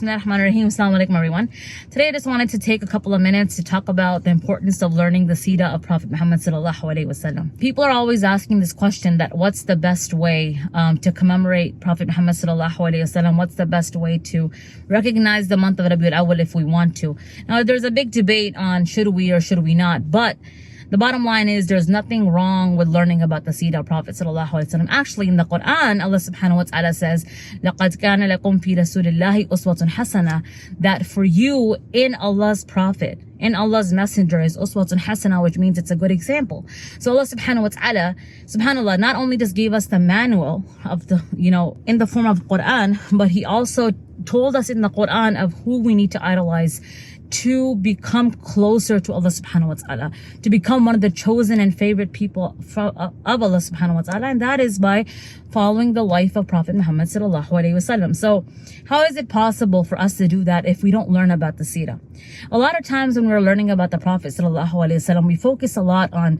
Bismillahirrahmanirrahim. Assalamu alaikum everyone. Today I just wanted to take a couple of minutes to talk about the importance of learning the Seerah of Prophet Muhammad sallallahu alaihi wasallam. People are always asking this question, that what's the best way to commemorate Prophet Muhammad sallallahu alaihi wasallam? What's the best way to recognize the month of Rabi'ul Awal if we want to? Now there's a big debate on should we or should we not, but the bottom line is there's nothing wrong with learning about the Seerah of Prophet sallallahu alaihi wasallam. Actually, in the Quran, Allah subhanahu wa ta'ala says, لَقَدْ كَانَ لَكُمْ فِي رَسُولِ اللَّهِ أُسْوَةٌ حَسَنَةٌ, that for you in Allah's Prophet, in Allah's Messenger is uswatun hasana, which means it's a good example. So Allah subhanahu wa ta'ala, subhanallah, not only just gave us the manual of the, in the form of Quran, but He also told us in the Quran of who we need to idolize to become closer to Allah subhanahu wa ta'ala, to become one of the chosen and favorite people of Allah subhanahu wa ta'ala, and that is by following the life of Prophet Muhammad sallallahu alaihi wasallam. So how is it possible for us to do that if we don't learn about the Seerah? A lot of times when we're learning about the Prophet sallallahu alaihi wasallam, we focus a lot on,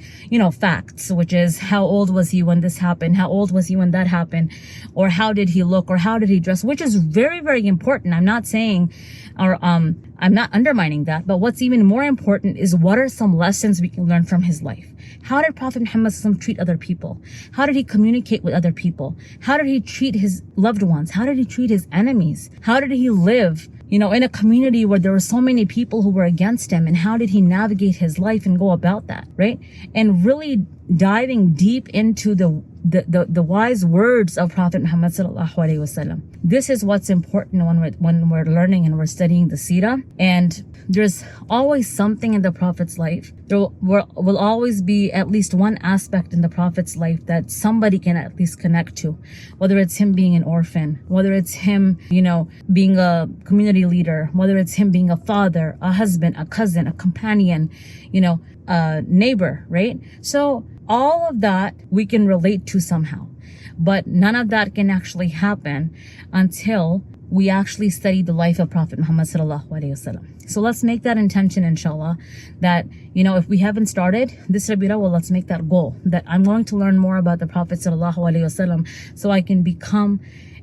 facts, which is how old was he when this happened, how old was he when that happened, or how did he look, or how did he dress, which is very, very important. I'm not saying, or I'm not undermining that, but what's even more important is what are some lessons we can learn from his life. How did Prophet Muhammad treat other people? How did he communicate with other people? How did he treat his loved ones? How did he treat his enemies? How did he live, in a community where there were so many people who were against him? And how did he navigate his life and go about that, right? And really diving deep into the wise words of Prophet Muhammad sallallahu alaihi wasallam. This is what's important when we're learning and we're studying the Seerah. And there's always something in the Prophet's life. There will always be at least one aspect in the Prophet's life that somebody can at least connect to. Whether it's him being an orphan, whether it's him, being a community leader, whether it's him being a father, a husband, a cousin, a companion, a neighbor, right? So all of that we can relate to somehow, but none of that can actually happen until we actually study the life of Prophet Muhammad sallallahu alaihi wasallam. So let's make that intention, inshallah, that, if we haven't started this Rabi'ul Awal, let's make that goal, that I'm going to learn more about the Prophet sallallahu alaihi wasallam so I can become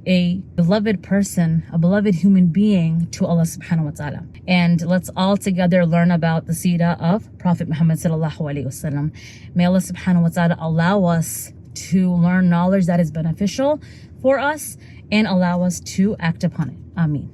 a beloved person, a beloved human being to Allah subhanahu wa ta'ala. And let's all together learn about the Seerah of Prophet Muhammad sallallahu alaihi wasallam. May Allah subhanahu wa ta'ala allow us to learn knowledge that is beneficial for us and allow us to act upon it. Ameen.